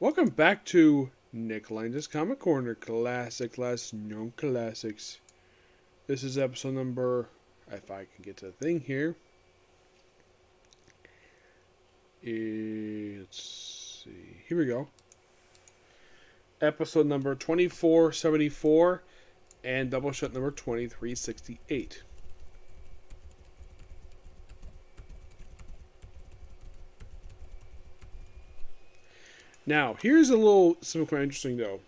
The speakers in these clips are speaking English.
Welcome back to Nick Lenz's Comic Corner, classic, less known classics. This is episode number, if I can get to the thing here. Let's see, here we go. Episode number 2474 and Doubleshot number 2368. Now, here's a little something quite interesting though.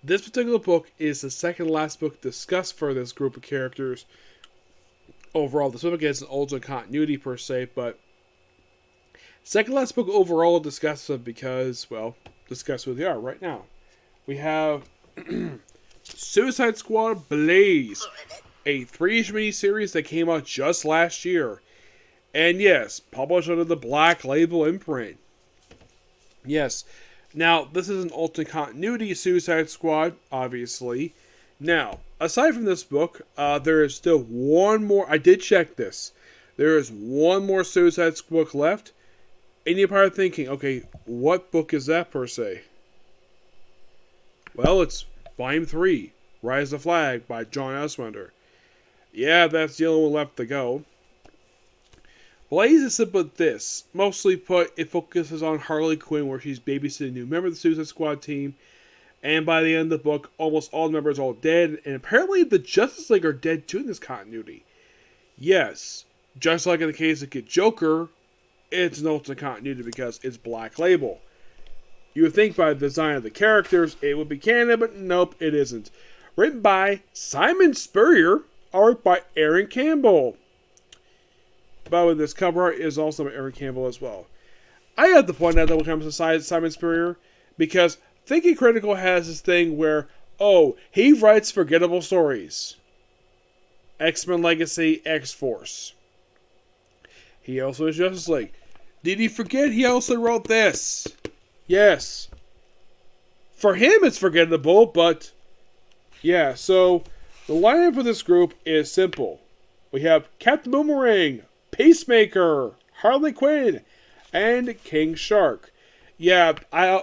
This particular book is the second last book discussed for this group of characters. Overall, this book is an alternate continuity per se, but second last book overall discussed them because, well, discuss who they are right now. We have Suicide Squad Blaze, a 3-issue miniseries that came out just last year. And yes, published under the Black Label imprint. Yes. Now, this is an alternate continuity Suicide Squad, obviously. Now, aside from this book, there is still one more. I did check this. There is one more Suicide Squad book left. And you're probably thinking, okay, what book is that per se? Well, it's Volume 3, Rise the Flag by John Oswender. Yeah, that's the only one left to go. Blaze is simple this. Mostly put, it focuses on Harley Quinn, where she's babysitting a new member of the Suicide Squad team. And by the end of the book, almost all the members are all dead. And apparently the Justice League are dead too in this continuity. Yes, just like in the case of Kid Joker, it's an alternate continuity because it's Black Label. You would think by the design of the characters, it would be canon, but nope, it isn't. Written by Simon Spurrier, art by Aaron Campbell. But with this cover art is also by Aaron Campbell as well. I have to point out that when it comes to Simon Spurrier, because Thinking Critical has this thing where, oh, he writes forgettable stories. X-Men Legacy, X-Force. He also is Justice League. Did he forget he also wrote this? Yes. For him it's forgettable, but yeah, so the lineup for this group is simple. We have Captain Boomerang, Peacemaker, Harley Quinn, and King Shark. Yeah, I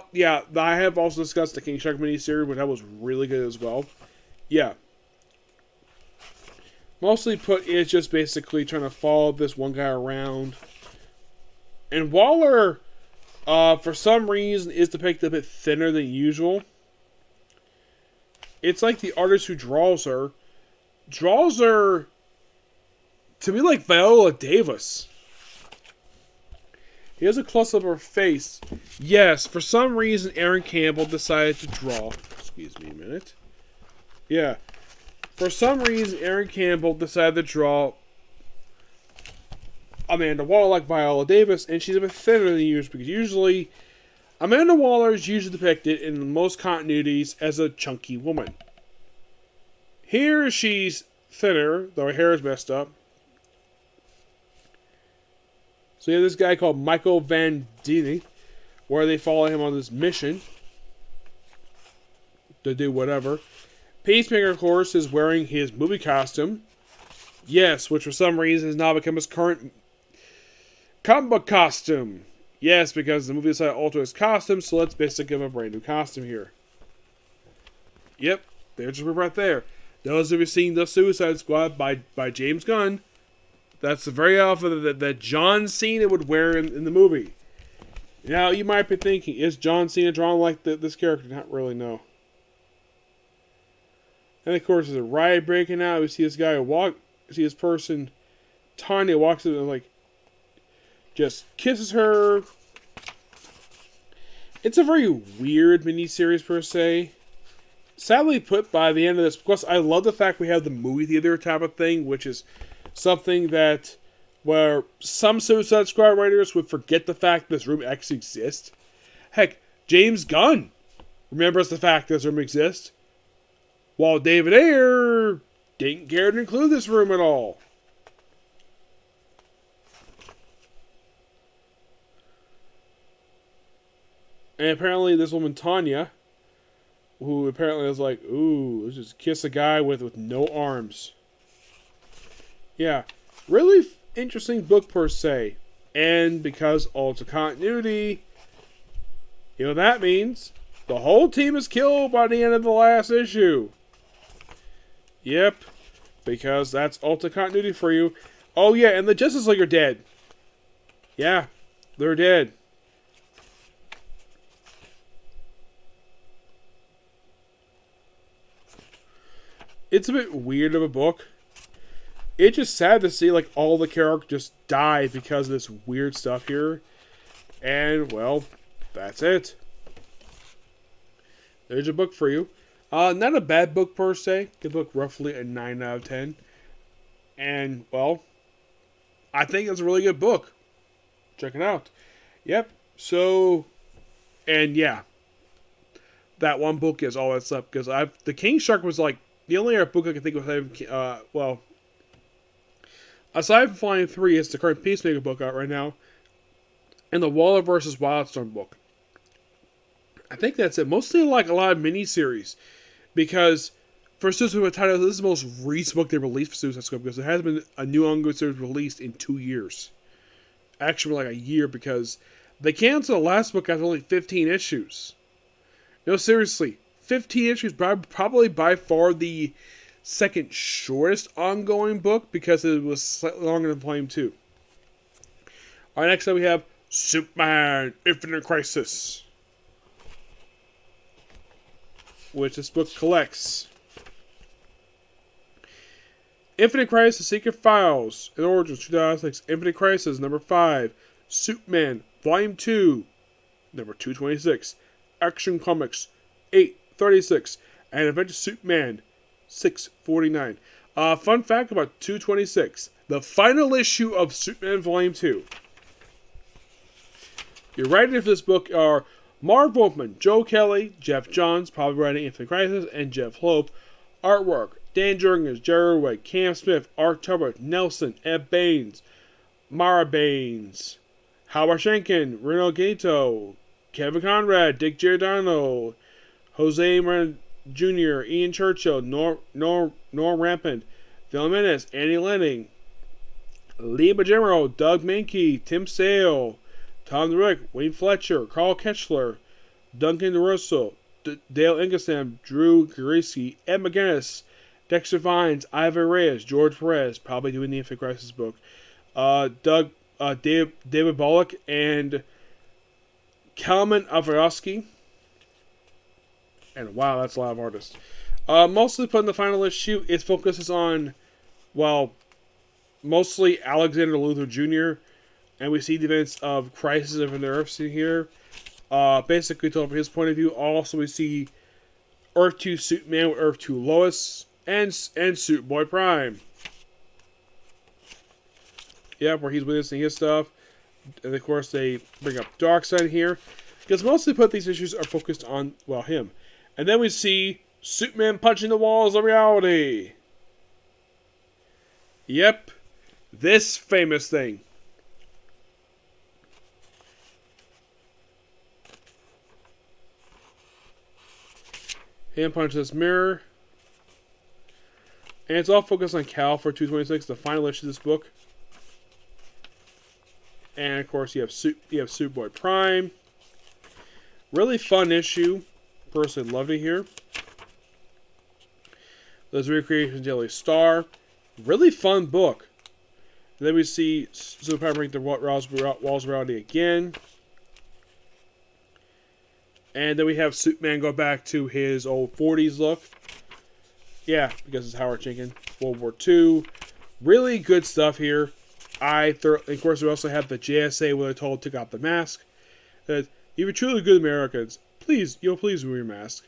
have also discussed the King Shark miniseries, but that was really good as well. Yeah. Mostly put, it's just basically trying to follow this one guy around. And Waller, for some reason, is depicted a bit thinner than usual. It's like the artist who draws her to be like Viola Davis. He has a close-up of her face. Yes, for some reason, Aaron Campbell decided to draw. Excuse me a minute. Yeah. For some reason, Aaron Campbell decided to draw Amanda Waller like Viola Davis, and she's a bit thinner than usual, because usually Amanda Waller is usually depicted in most continuities as a chunky woman. Here she's thinner, though her hair is messed up. So you have this guy called Michael Van Dine, where they follow him on this mission to do whatever. Peacemaker, of course, is wearing his movie costume. Yes, which for some reason has now become his current comic book costume. Yes, because the movie decided to alter his costume, so let's basically give him a brand new costume here. Yep, there's your proof right there. Those who have seen The Suicide Squad by James Gunn, that's the very outfit that John Cena would wear in the movie. Now, you might be thinking, is John Cena drawn like this character? Not really, no. And of course, there's a riot breaking out. We see this guy see this person, Tanya, walks in and like, just kisses her. It's a very weird miniseries per se. Sadly put by the end of this, because I love the fact we have the movie theater type of thing, which is something that where some Suicide Squad writers would forget the fact this room actually exists. Heck, James Gunn remembers the fact this room exists, while David Ayer didn't care to include this room at all. And apparently this woman, Tanya, who apparently was like, ooh, let's just kiss a guy with no arms. Yeah, really interesting book per se. And because alternate continuity, You know what that means? The whole team is killed by the end of the last issue. Yep, because that's alternate continuity for you. Oh yeah, and the Justice League are dead. Yeah, they're dead. It's a bit weird of a book. It's just sad to see like all the characters just die because of this weird stuff here. And well, that's it. There's a book for you. Not a bad book per se. Good book, roughly a 9 out of 10. And well, I think it's a really good book. Check it out. Yep. So, and yeah, that one book is all that stuff because the King Shark was like the only other book I can think of. Well, aside from Flying 3, it's the current Peacemaker book out right now, and the Waller vs. Wildstorm book. I think that's it. Mostly like a lot of miniseries, because for Suicide Squad title, this is the most recent book they released for Suicide Squad because there hasn't been a new ongoing series released in 2 years. Actually, like a year, because they canceled the last book after only 15 issues. No, seriously, 15 issues, probably by far the second shortest ongoing book because it was slightly longer than Flame 2. Alright, next up we have Superman Infinite Crisis, which this book collects. Infinite Crisis, Secret Files, and Origins 2006, Infinite Crisis, number 5, Superman, Volume 2, number 226, Action Comics, 836, and Adventure Superman, 649. Fun fact about 226, the final issue of Superman Volume 2. Your writers for this book are Marv Wolfman, Joe Kelly, Jeff Johns, probably writing Infinite Crisis, and Jeff Loeb. Artwork, Dan Jurgens, Jerry Wood, Cam Smith, Art Tuber, Nelson, Ed Baines, Mara Baines, Howard Shankin, Reno Gato, Kevin Conrad, Dick Giordano, Jose Marin Jr., Ian Churchill, Norm Rampant, Phil Menace, Andy Lenning, Lee Majero, Doug Mankey, Tim Sale, Tom DeRick, Wayne Fletcher, Carl Ketchler, Duncan DeRusso, Dale Ingesam, Drew Gariski, Ed McGinnis, Dexter Vines, Ivan Reyes, George Perez, probably doing the Infinite Crisis book, David Bullock, and Kalman Avarovsky. And wow, that's a lot of artists. Mostly put in the final issue, it focuses on, well, mostly Alexander Luthor Jr., and we see the events of Crisis of the Earth here. Basically told from his point of view. Also, we see Earth 2 Superman with Earth 2 Lois and Superboy Prime. Yeah, where he's witnessing his stuff. And of course, they bring up Darkseid here. Because mostly put these issues are focused on, well, him. And then we see Superman punching the walls of reality. Yep. This famous thing. Hand punch this mirror. And it's all focused on Cal for 226, the final issue of this book. And of course you have Superboy Prime. Really fun issue. Personally loved it here. There's recreation of Daily Star. Really fun book. And then we see Superman break the walls of reality again. And then we have Superman go back to his old 40s look. Yeah, because it's Howard Chaykin. World War II. Really good stuff here. Of course, we also have the JSA where they're told to take out the mask. That if you're truly good Americans, please wear your mask.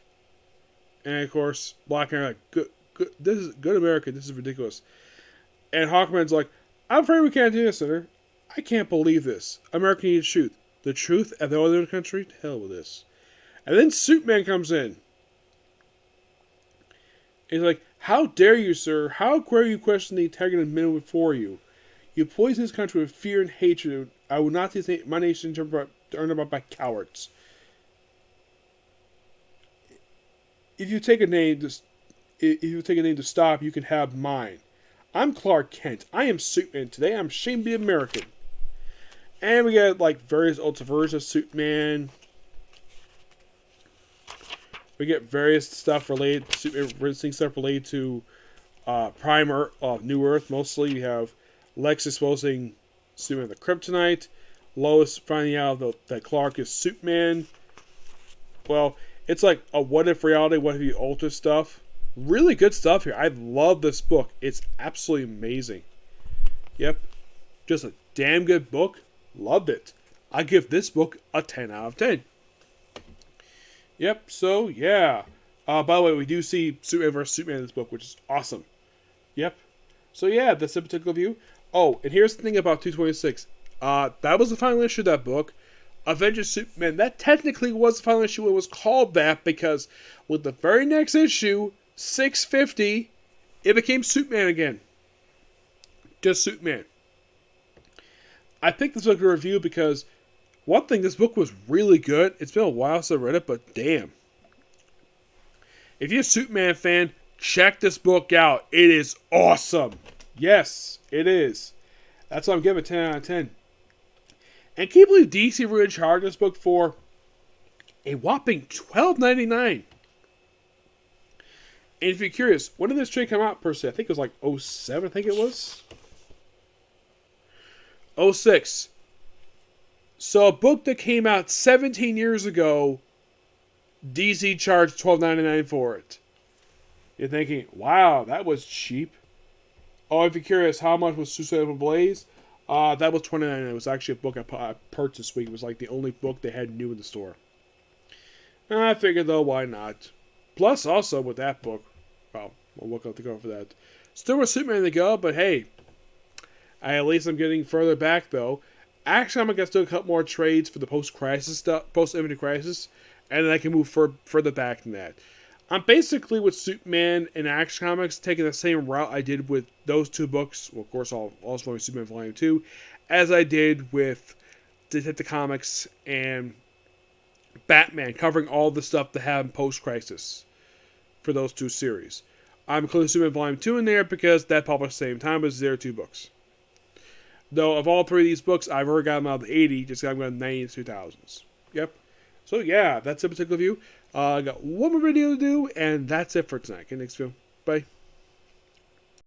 And of course, Black and like, good, this is good America. This is ridiculous. And Hawkman's like, I'm afraid we can't do this, Senator. I can't believe this. America needs truth. The truth at the other country? To hell with this. And then Superman comes in. He's like, how dare you, sir? How dare you question the integrity of men before you? You poison this country with fear and hatred. I will not see my nation turned about by cowards. If you take a name to stop, you can have mine. I'm Clark Kent. I am Superman. Today I'm ashamed to be American. And we got like various alternate versions of Superman. We get various stuff related to Prime Earth, New Earth mostly. You have Lex exposing Superman the Kryptonite, Lois finding out that Clark is Superman. Well, it's like a what if reality, what if you alter stuff. Really good stuff here. I love this book. It's absolutely amazing. Yep, just a damn good book. Loved it. I give this book a 10 out of 10. Yep, so yeah. By the way, we do see Superman vs. Superman in this book, which is awesome. Yep. So yeah, that's a particular view. Oh, and here's the thing about 226. That was the final issue of that book. Avengers Superman, that technically was the final issue. It was called that because with the very next issue, 650, it became Superman again. Just Superman. I picked this book to review because one thing, this book was really good. It's been a while since I read it, but damn. If you're a Superman fan, check this book out. It is awesome. Yes, it is. That's why I'm giving it 10 out of 10. And can you believe DC really charged this book for a whopping $12.99? And if you're curious, when did this trade come out per se? I think it was like 07, I think it was. 06. So a book that came out 17 years ago, DC charged $12.99 for it. You're thinking, wow, that was cheap. Oh, if you're curious, how much was Suicide Blaze? That was $29. It was actually a book I purchased this week. It was like the only book they had new in the store. I figured though, why not? Plus, also with that book, well, we'll look up to go for that. Still with Superman to go, but hey, at least I'm getting further back though. Actually, I'm gonna do a couple more trades for the post-crisis stuff, post-Infinite Crisis, and then I can move further back than that. I'm basically with Superman and Action Comics taking the same route I did with those two books. Well, of course, also Superman Volume 2, as I did with Detective Comics and Batman, covering all the stuff that happened post-crisis for those two series. I'm including Superman Volume 2 in there because that published at the same time as their two books. Though, of all three of these books, I've already got them out of the 80s, just got them out of the 90s, 2000s. Yep. So, yeah, that's a particular view. I got one more video to do, and that's it for tonight. Okay, next video. Bye.